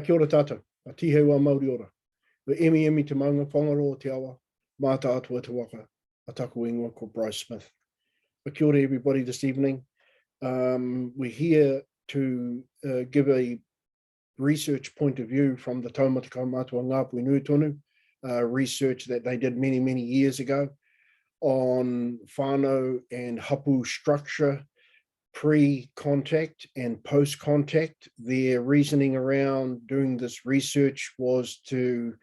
Kia ora tata, a tihe wa Māori ora. Wa emi te maunga whangaro te awa, māta atua te waka, a taku ingoa ko Bryce Smith. Kia ora everybody this evening. We're here to give a research point of view from the Taumata Kaumātua Ngāpuhi Nui Tonu, research that they did many, many years ago on Whanau and Hapu structure, pre-contact and post-contact. Their reasoning around doing this research was to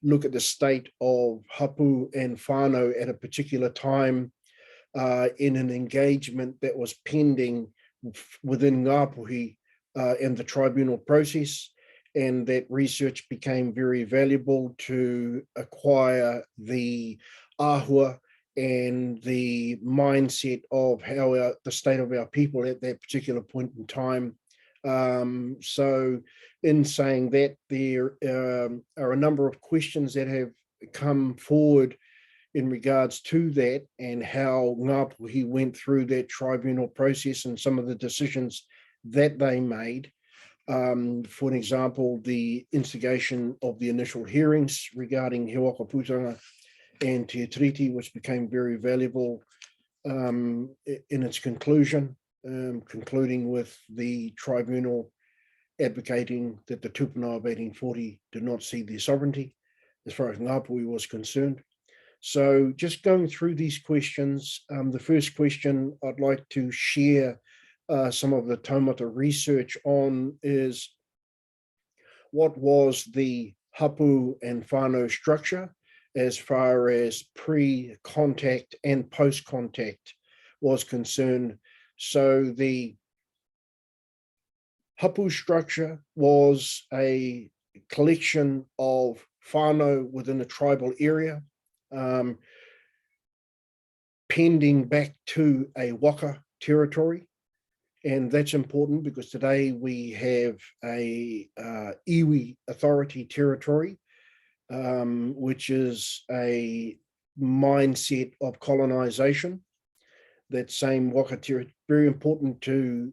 look at the state of Hapu and Whanau at a particular time in an engagement that was pending within Ngāpuhi and the tribunal process, and that research became very valuable to acquire the āhua and the mindset of how the state of our people at that particular point in time. So in saying that, there are a number of questions that have come forward in regards to that and how Ngāpuhi went through that tribunal process and some of the decisions that they made. For an example, the instigation of the initial hearings regarding He Waka Putanga and Te Tiriti, which became very valuable in its conclusion, concluding with the tribunal advocating that the tupuna of 1840 did not cede their sovereignty as far as Ngāpuhi was concerned. So just going through these questions, the first question I'd like to share some of the taumata research on is, what was the Hapu and Whanau structure as far as pre-contact and post-contact was concerned? So the Hapu structure was a collection of whānau within a tribal area, pending back to a waka territory. And that's important because today we have a iwi authority territory, which is a mindset of colonisation. That same waka territory, very important to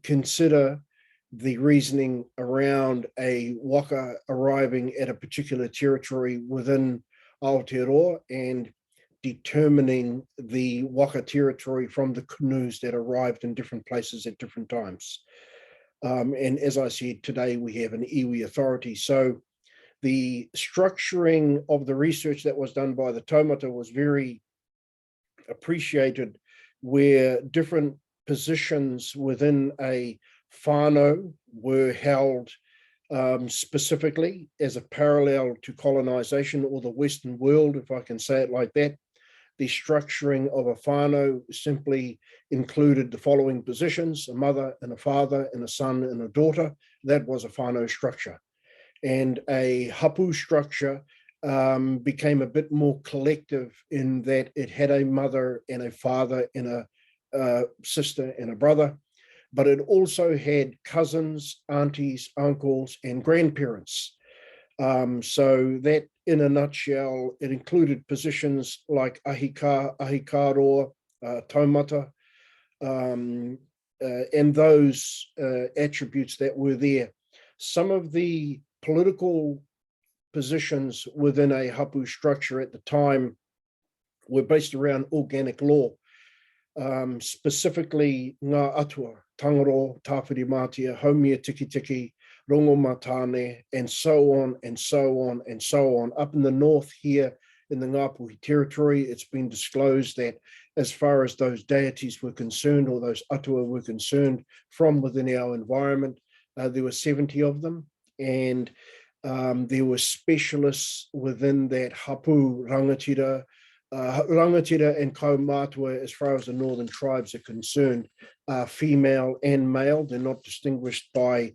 consider the reasoning around a waka arriving at a particular territory within Aotearoa and determining the waka territory from the canoes that arrived in different places at different times. And as I said, today we have an iwi authority. So the structuring of the research that was done by the taumata was very appreciated, where different positions within a whānau were held specifically as a parallel to colonisation, or the Western world, if I can say it like that. The structuring of a whānau simply included the following positions: a mother and a father and a son and a daughter. That was a whānau structure. And a hapu structure became a bit more collective in that it had a mother and a father and a sister and a brother, but it also had cousins, aunties, uncles, and grandparents. So that, in a nutshell, it included positions like ahika, ahikaroa, taumata, and those attributes that were there. Some of the political positions within a hapu structure at the time were based around organic law, specifically ngā atua, tangaro, tāwhirimātia, haumia tiki tiki, rongo matane, and so on and so on and so on. Up in the north here in the Ngāpuhi territory, it's been disclosed that as far as those deities were concerned, or those atua were concerned, from within our environment, there were 70 of them, and there were specialists within that hapu, rangatira, rangatira and kaumātua, as far as the northern tribes are concerned, female and male. They're not distinguished by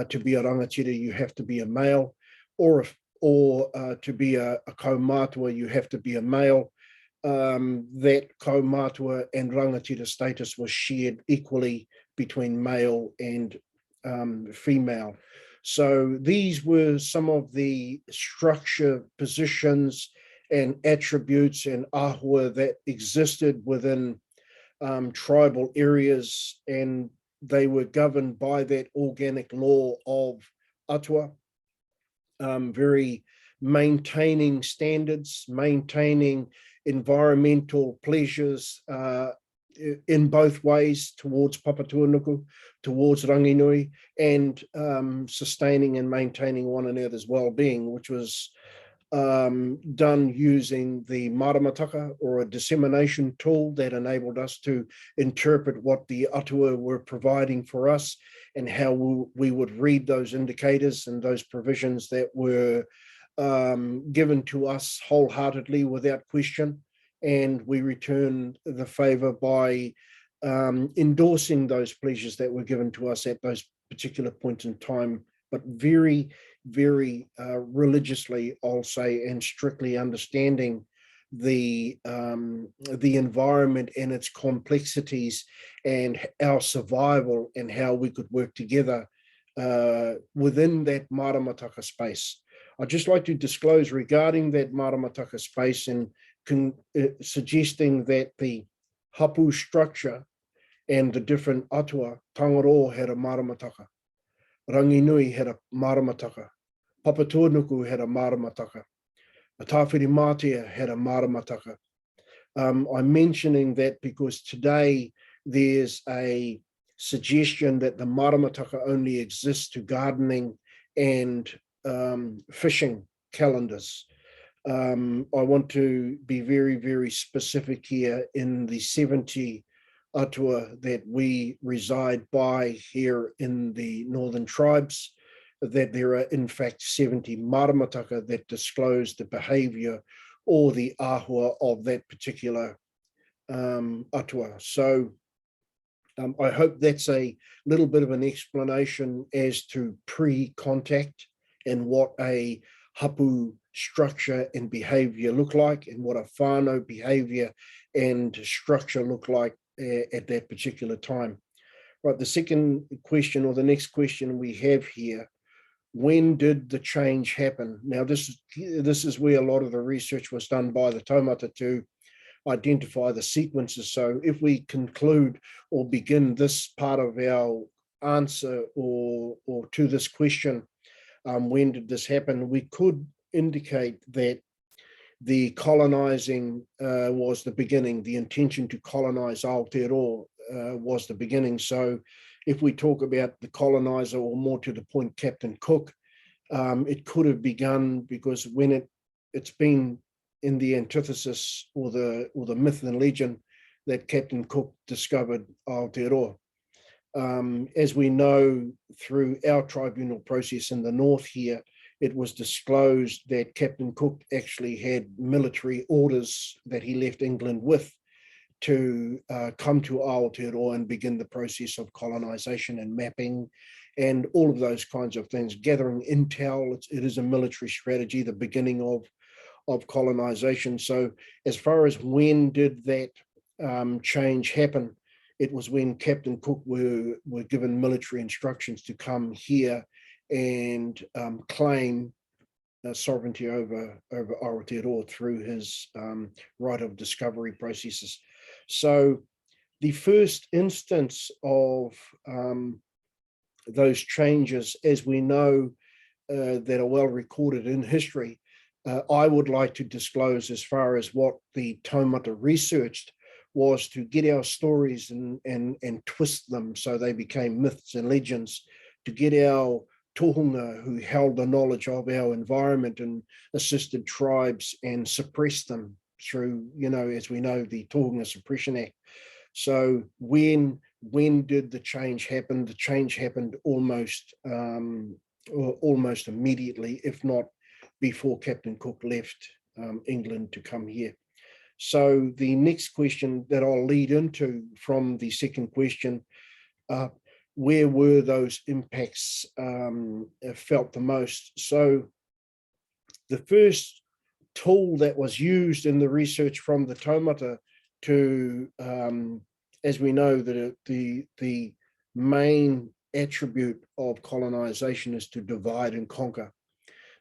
to be a rangatira you have to be a male, or to be a kaumātua you have to be a male. That kaumātua and rangatira status was shared equally between male and female. So these were some of the structure, positions, and attributes and āhua that existed within tribal areas, and they were governed by that organic law of atua, very maintaining standards, maintaining environmental pleasures in both ways towards Papatūānuku, towards Ranginui, and sustaining and maintaining one another's well-being, which was done using the maramataka, or a dissemination tool that enabled us to interpret what the atua were providing for us and how we would read those indicators and those provisions that were given to us wholeheartedly without question. And we returned the favor by endorsing those pleasures that were given to us at those particular points in time, but very, very religiously, I'll say, and strictly understanding the environment and its complexities and our survival and how we could work together within that maramataka space. I'd just like to disclose regarding that maramataka space and suggesting that the Hapu structure and the different atua, Tangaroa had a maramataka, Ranginui had a maramataka, Papatūānuku had a maramataka, Tāwhiri Mātea had a maramataka. I'm mentioning that because today there's a suggestion that the maramataka only exists to gardening and fishing calendars. I want to be very, very specific here. In the 70 atua that we reside by here in the Northern Tribes, that there are in fact 70 maramataka that disclose the behaviour or the āhua of that particular atua. So I hope that's a little bit of an explanation as to pre-contact and what a hapu structure and behaviour look like, and what a whānau behaviour and structure look like at that particular time. Right, the second question, or the next question we have here, when did the change happen? Now, this is where a lot of the research was done by the taumata to identify the sequences. So if we conclude or begin this part of our answer or to this question, when did this happen, we could indicate that the colonizing was the beginning. The intention to colonize Aotearoa was the beginning. So if we talk about the colonizer, or more to the point, Captain Cook, it could have begun because when it's been in the antithesis or the myth and legend that Captain Cook discovered Aotearoa. As we know through our tribunal process in the north here, it was disclosed that Captain Cook actually had military orders that he left England with to come to Aotearoa and begin the process of colonization and mapping and all of those kinds of things, gathering intel. It is a military strategy, the beginning of colonization. So as far as when did that change happen, it was when Captain Cook were given military instructions to come here and claim sovereignty over Aotearoa through his right of discovery processes. So the first instance of those changes, as we know, that are well recorded in history, I would like to disclose as far as what the taumata researched was to get our stories and twist them so they became myths and legends, to get our tohunga who held the knowledge of our environment and assisted tribes and suppressed them through, as we know, the Tohunga Suppression Act. So when did the change happen? The change happened almost immediately, if not before Captain Cook left England to come here. So the next question that I'll lead into from the second question, where were those impacts felt the most? So the first tool that was used in the research from the taumata to, as we know, that the main attribute of colonization is to divide and conquer.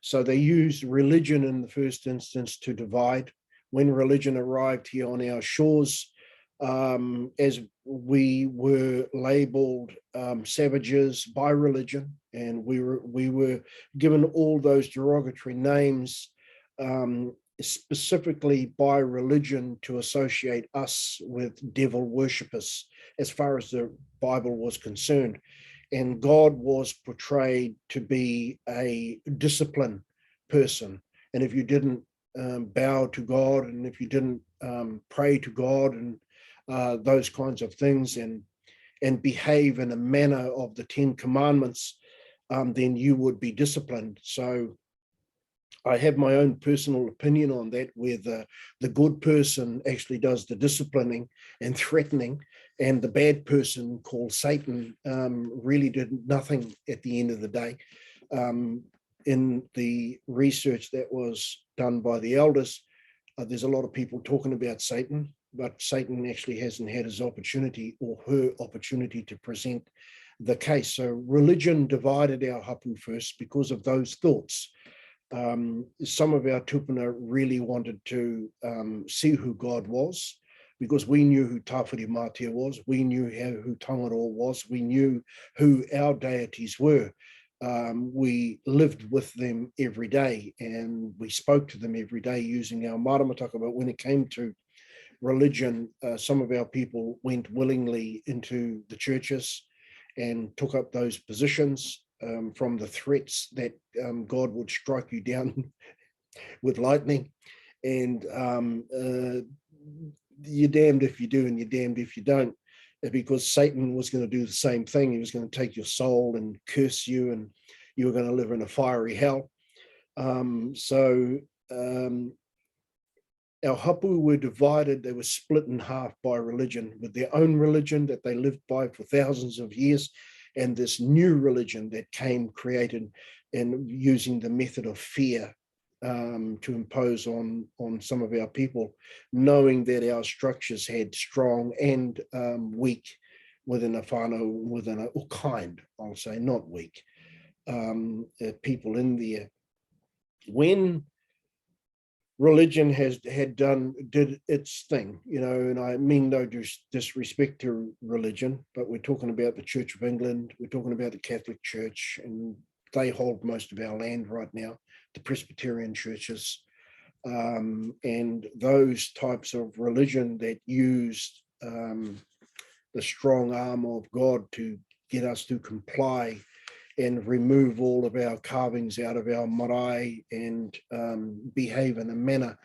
So they used religion in the first instance to divide. When religion arrived here on our shores, as we were labeled savages by religion, and we were given all those derogatory names specifically by religion to associate us with devil worshippers as far as the Bible was concerned. And God was portrayed to be a disciplined person. And if you didn't bow to God, and if you didn't pray to God, and those kinds of things, and behave in a manner of the 10 Commandments, then you would be disciplined. So I have my own personal opinion on that, where the good person actually does the disciplining and threatening, and the bad person, called Satan, really did nothing at the end of the day. In the research that was done by the elders, there's a lot of people talking about Satan, but Satan actually hasn't had his opportunity or her opportunity to present the case. So religion divided our hapu first because of those thoughts. Some of our tupuna really wanted to see who God was, because we knew who Tawhiri Mātea was, we knew who Tangaro was, we knew who our deities were. We lived with them every day, and we spoke to them every day using our maramataka. But when it came to religion, some of our people went willingly into the churches and took up those positions, from the threats that God would strike you down with lightning. And you're damned if you do and you're damned if you don't, because Satan was going to do the same thing. He was going to take your soul and curse you, and you were going to live in a fiery hell. Our hapu were divided. They were split in half by religion, with their own religion that they lived by for thousands of years, and this new religion that came, created, and using the method of fear to impose on some of our people, knowing that our structures had strong and weak within a whānau, or kind, I'll say, not weak, people in there. When religion did its thing, and I mean no disrespect to religion, but we're talking about the Church of England, we're talking about the Catholic Church, and they hold most of our land right now, the Presbyterian churches, and those types of religion that used the strong arm of God to get us to comply and remove all of our carvings out of our marae, and behave in a manner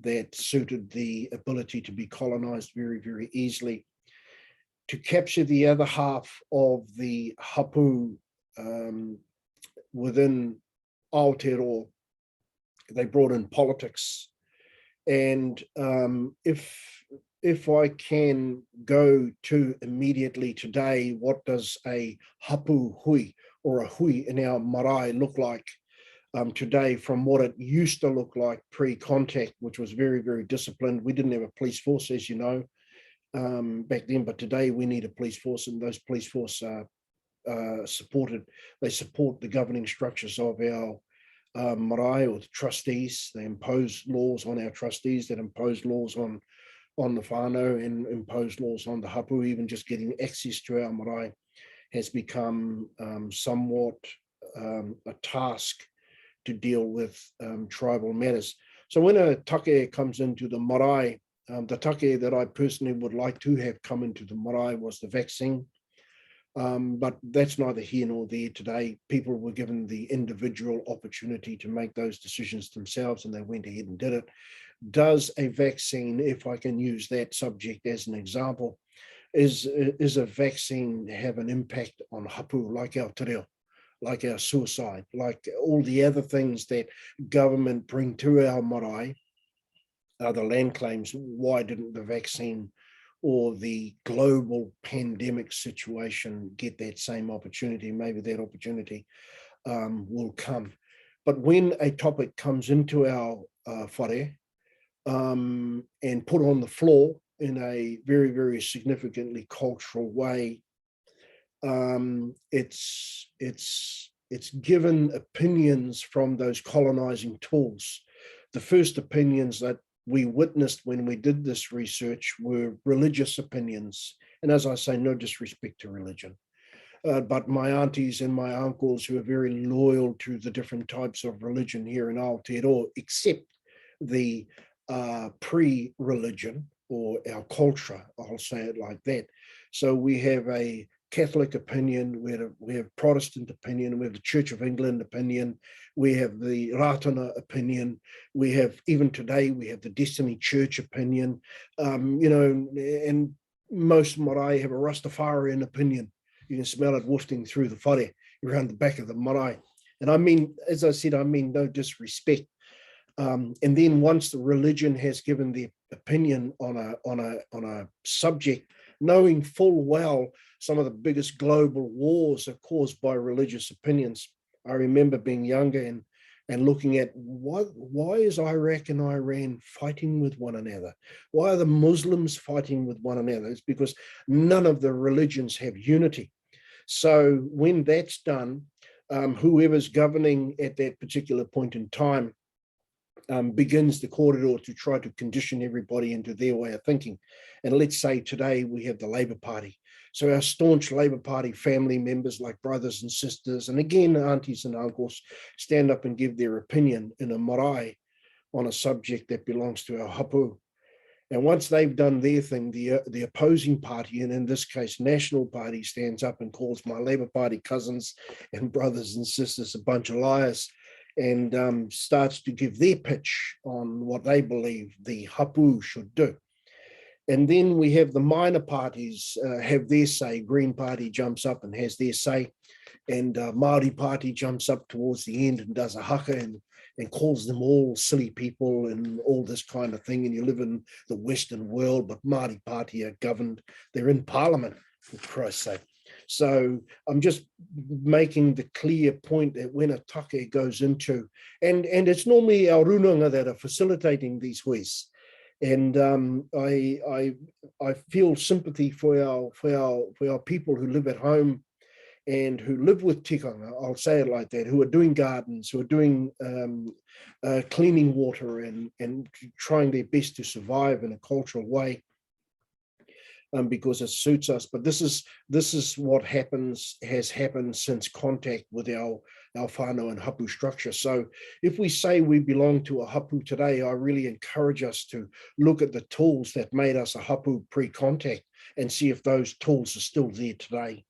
that suited the ability to be colonized very, very easily. To capture the other half of the hapu within Aotearoa, they brought in politics. And if I can go to immediately today, what does a hapu hui, or a hui in our marae, look like today, from what it used to look like pre-contact, which was very, very disciplined. We didn't have a police force, as you know, back then, but today we need a police force, and those police force are they support the governing structures of our marae, or the trustees. They impose laws on our trustees, that impose laws on the whānau, and impose laws on the hapu. Even just getting access to our marae has become somewhat a task to deal with tribal matters. So when a take comes into the marae, the take that I personally would like to have come into the marae was the vaccine. But that's neither here nor there today. People were given the individual opportunity to make those decisions themselves, and they went ahead and did it. Does a vaccine, if I can use that subject as an example, is a vaccine have an impact on hapu, like our te reo, like our suicide, like all the other things that government bring to our marae, the land claims? Why didn't the vaccine or the global pandemic situation get that same opportunity? Maybe that opportunity will come. But when a topic comes into our whare and put on the floor in a very, very significantly cultural way, it's given opinions from those colonizing tools. The first opinions that we witnessed when we did this research were religious opinions. And as I say, no disrespect to religion. But my aunties and my uncles who are very loyal to the different types of religion here in Aotearoa, except the pre-religion or our culture, I'll say it like that. So we have a Catholic opinion, we have Protestant opinion, we have the Church of England opinion, we have the Ratana opinion, we have, even today, we have the Destiny Church opinion, and most marae have a Rastafarian opinion. You can smell it wafting through the whare around the back of the marae. And I mean, as I said, I mean no disrespect. And then once the religion has given their opinion on a subject, knowing full well some of the biggest global wars are caused by religious opinions. I remember being younger and looking at why is Iraq and Iran fighting with one another? Why are the Muslims fighting with one another? It's because none of the religions have unity. So when that's done, whoever's governing at that particular point in time begins the corridor to try to condition everybody into their way of thinking. And let's say today we have the Labour Party. So our staunch Labour Party family members, like brothers and sisters, and again, aunties and uncles, stand up and give their opinion in a marae on a subject that belongs to our hapu. And once they've done their thing, the opposing party, and in this case, National Party, stands up and calls my Labour Party cousins and brothers and sisters a bunch of liars, and starts to give their pitch on what they believe the hapu should do. And then we have the minor parties have their say. Green Party jumps up and has their say, and Māori Party jumps up towards the end and does a haka and calls them all silly people and all this kind of thing. And you live in the Western world, but Māori Party are governed. They're in Parliament, for Christ's sake. So I'm just making the clear point that when a take goes into, and it's normally our runanga that are facilitating these ways. And I feel sympathy for our people who live at home and who live with tikanga, I'll say it like that, who are doing gardens, who are doing cleaning water and trying their best to survive in a cultural way. Because it suits us, but this is what has happened since contact with our whanau and hapu structure. So if we say we belong to a hapu today, I really encourage us to look at the tools that made us a hapu pre-contact and see if those tools are still there today.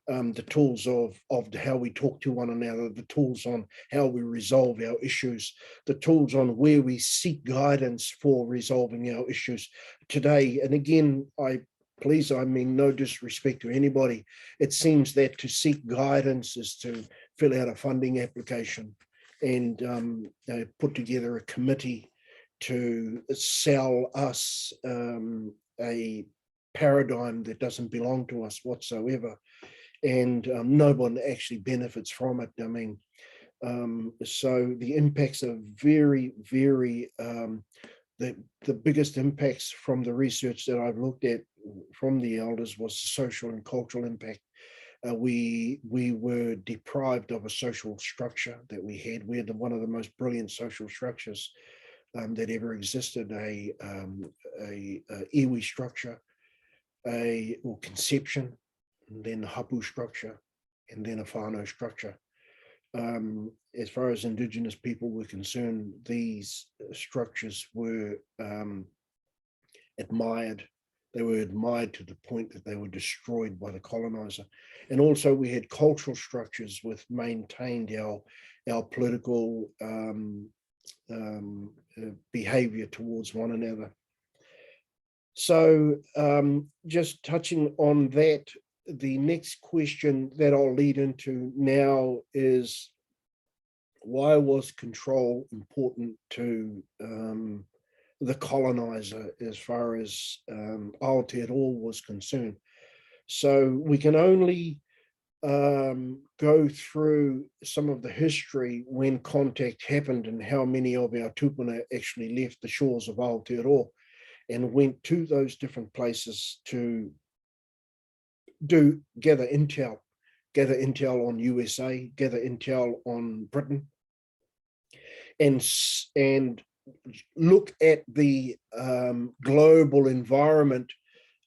The tools of how we talk to one another, the tools on how we resolve our issues, the tools on where we seek guidance for resolving our issues today. And again, please, I mean no disrespect to anybody. It seems that to seek guidance is to fill out a funding application and put together a committee to sell us a paradigm that doesn't belong to us whatsoever. And no one actually benefits from it. I mean, so the impacts are very, very, the biggest impacts from the research that I've looked at from the elders was the social and cultural impact. We were deprived of a social structure that we had. We had one of the most brilliant social structures that ever existed, a iwi structure, or conception, and then a hapu structure, and then a whanau structure. As far as Indigenous people were concerned, these structures were admired. They were admired to the point that they were destroyed by the colonizer. And also we had cultural structures which maintained our political behavior towards one another. So just touching on that, the next question that I'll lead into now is, why was control important to the colonizer as far as Aotearoa was concerned? So we can only go through some of the history when contact happened and how many of our tupuna actually left the shores of Aotearoa and went to those different places to gather intel on USA, gather intel on Britain, and look at the global environment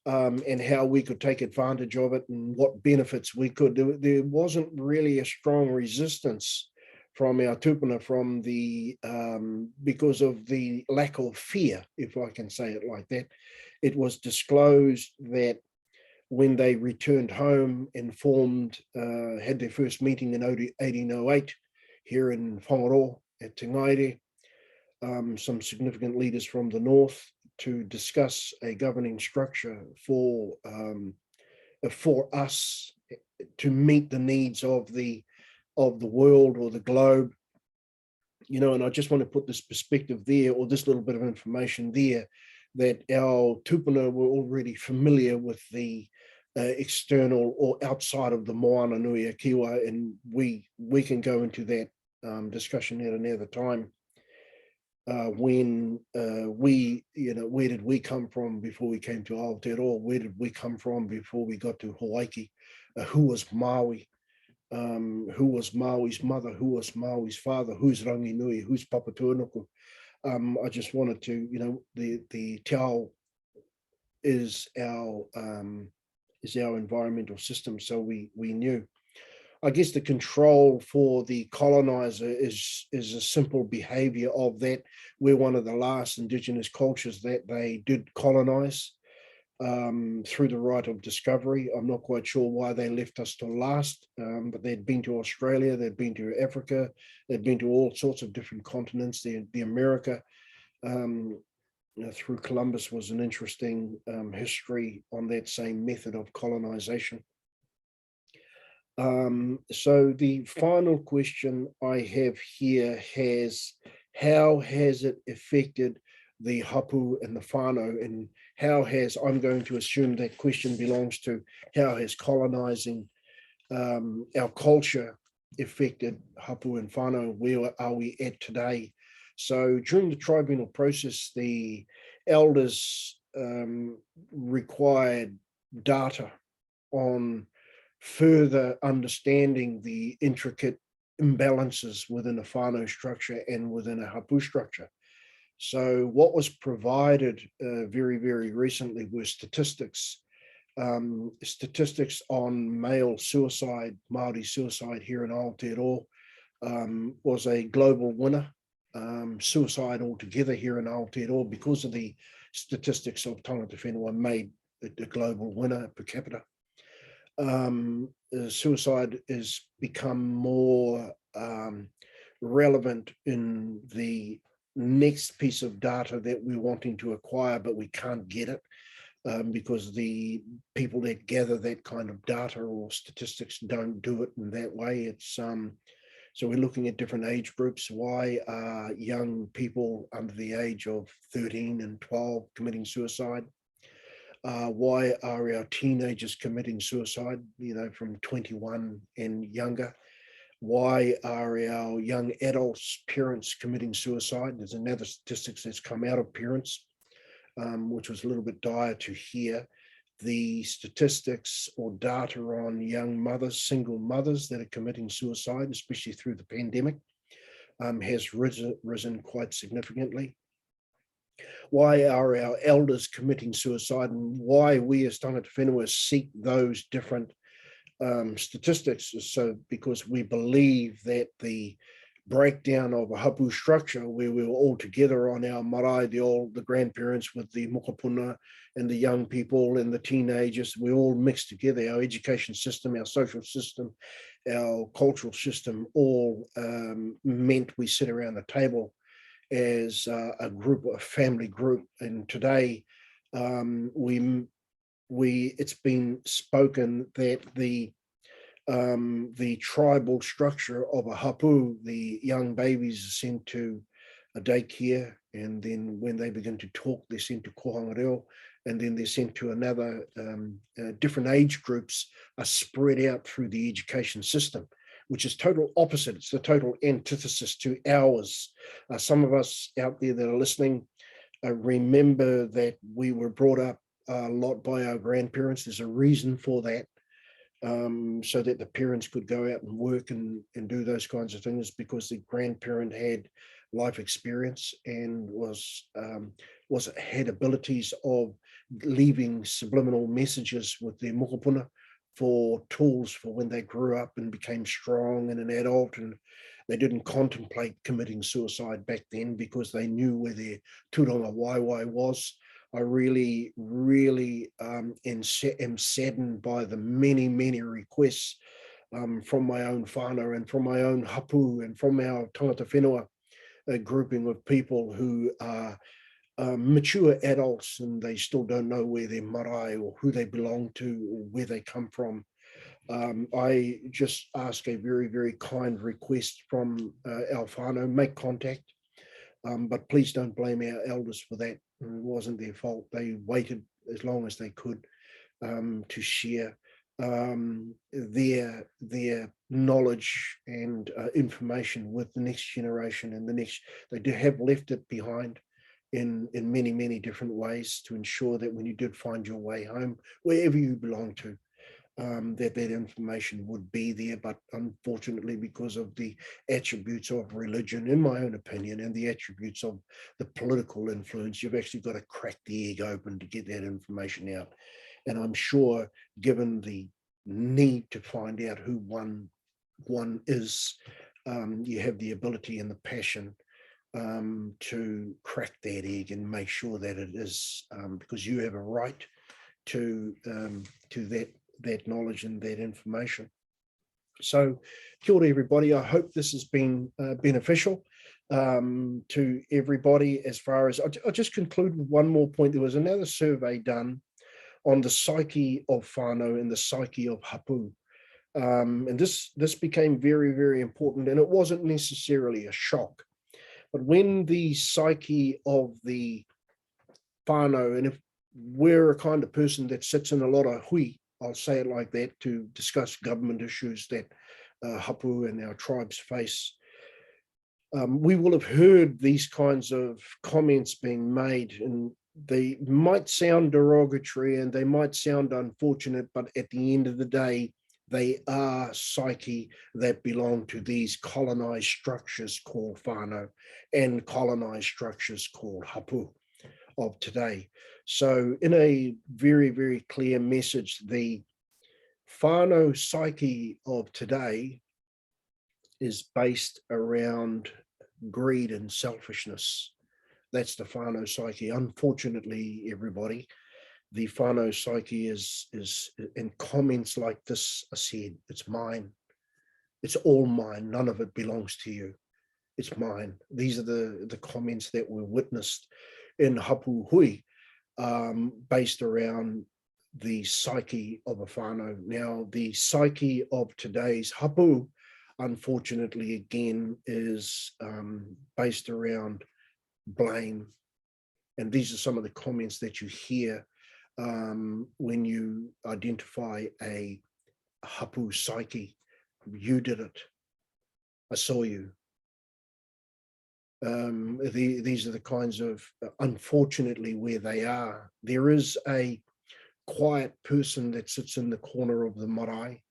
and how we could take advantage of it and what benefits we could. There wasn't really a strong resistance from our tupuna because of the lack of fear, if I can say it like that. It was disclosed that when they returned home and had their first meeting in 1808 here in Whanau at Tingaire, some significant leaders from the north to discuss a governing structure for us to meet the needs of the world or the globe, and I just want to put this perspective there, or this little bit of information there, that our tupuna were already familiar with the external or outside of the moana nui a kiwa, and we can go into that discussion at another time. When where did we come from before we came to Aotearoa? Where did we come from before we got to Hawaii? Who was Maui? Who was Maui's mother? Who was Maui's father? Who's Ranginui? Who's Papatuanuku? I just wanted to, the te ao is our environmental system, so we knew. I guess the control for the colonizer is a simple behavior of that. We're one of the last indigenous cultures that they did colonize through the right of discovery. I'm not quite sure why they left us to last, but they'd been to Australia, they'd been to Africa, they'd been to all sorts of different continents. The America through Columbus was an interesting history on that same method of colonization. So the final question I have here how has it affected the hapu and the whanau, and I'm going to assume that question belongs to how has colonizing our culture affected hapu and whanau? Where are we at today? So during the tribunal process, the elders required data on further understanding the intricate imbalances within a whanau structure and within a hapu structure. So what was provided very, very recently were statistics on male suicide, Māori suicide here in Aotearoa. Was a global winner. Suicide altogether here in Aotearoa, because of the statistics of tangata whenua, made the global winner per capita. Suicide has become more relevant in the next piece of data that we're wanting to acquire, but we can't get it because the people that gather that kind of data or statistics don't do it in that way. It's so we're looking at different age groups. Why are young people under the age of 13 and 12 committing suicide? Why are our teenagers committing suicide, from 21 and younger? Why are our young adults, parents, committing suicide? There's another statistics that's come out of parents, which was a little bit dire to hear. The statistics or data on young mothers, single mothers that are committing suicide, especially through the pandemic, has risen quite significantly. Why are our elders committing suicide, and why we as tangata whenua seek those different statistics? So because we believe that the breakdown of a hapu structure, where we were all together on our marae, the grandparents with the mokopuna and the young people and the teenagers, we all mixed together. Our education system, our social system, our cultural system, all meant we sit around the table as a group, a family group. And today it's been spoken that the tribal structure of a hapu, the young babies are sent to a daycare, and then when they begin to talk, they're sent to kohanga reo, and then they're sent to another, different age groups are spread out through the education system, which is total opposite. It's the total antithesis to ours. Some of us out there that are listening remember that we were brought up a lot by our grandparents. There's a reason for that. so that the parents could go out and work and do those kinds of things, because the grandparent had life experience and had abilities of leaving subliminal messages with their mokopuna for tools for when they grew up and became strong and an adult, and they didn't contemplate committing suicide back then because they knew where their tūronga waiwai was. I really, really am saddened by the many, many requests from my own whānau and from my own hapu and from our tangata whenua, a grouping of people who are mature adults and they still don't know where their marae or who they belong to or where they come from. I just ask a very, very kind request from our whānau, make contact, but please don't blame our elders for that. It wasn't their fault. They waited as long as they could to share their knowledge and information with the next generation, and they do have left it behind in many, many different ways to ensure that when you did find your way home, wherever you belong to, that information would be there. But unfortunately, because of the attributes of religion, in my own opinion, and the attributes of the political influence, you've actually got to crack the egg open to get that information out. And I'm sure, given the need to find out who one is, you have the ability and the passion to crack that egg and make sure that it is, because you have a right to that knowledge and that information. So, kia ora everybody. I hope this has been beneficial to everybody. As far as I'll just conclude with one more point. There was another survey done on the psyche of whānau and the psyche of hapu. And this became very, very important, and it wasn't necessarily a shock. But when the psyche of the whānau, and if we're a kind of person that sits in a lot of hui, I'll say it like that, to discuss government issues that hapu and our tribes face, we will have heard these kinds of comments being made, and they might sound derogatory and they might sound unfortunate, but at the end of the day, they are psyche that belong to these colonized structures called whānau and colonized structures called hapu of today. So in a very, very clear message, the whānau psyche of today is based around greed and selfishness. That's the whānau psyche. Unfortunately, everybody, the whānau psyche is, and comments like this are said, it's mine. It's all mine. None of it belongs to you. It's mine. These are the comments that were witnessed in hapu hui, based around the psyche of a whānau. Now, the psyche of today's hapu, unfortunately, again, is based around blame. And these are some of the comments that you hear when you identify a hapu psyche. You did it. I saw you. These are the kinds of, unfortunately, where they are. There is a quiet person that sits in the corner of the marae,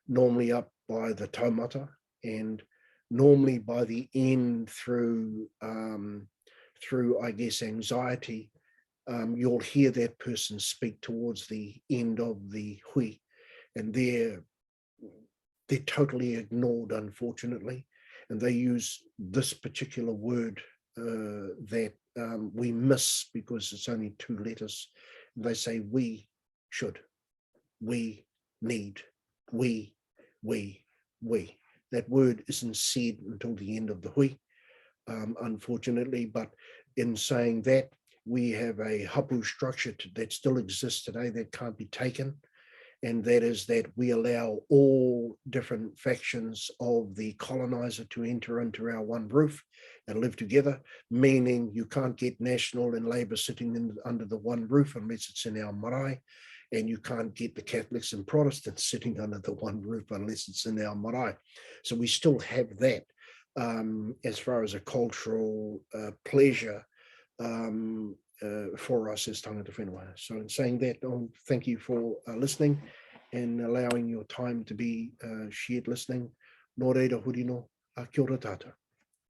normally up by the taumata, and normally by the end through, I guess, anxiety, you'll hear that person speak towards the end of the hui, and they're totally ignored, unfortunately. And they use this particular word that we miss because it's only 2 letters. They say we should, we need, we. That word isn't said until the end of the hui, unfortunately. But in saying that, we have a hapu structure that still exists today that can't be taken. And that is that we allow all different factions of the colonizer to enter into our one roof and live together, meaning you can't get National and Labour sitting under the one roof unless it's in our marae, and you can't get the Catholics and Protestants sitting under the one roof unless it's in our marae. So we still have that as far as a cultural pleasure for us as tangata whenua. So in saying that, thank you for listening, and allowing your time to be shared listening. Nō reira hurino, kia ora tātou.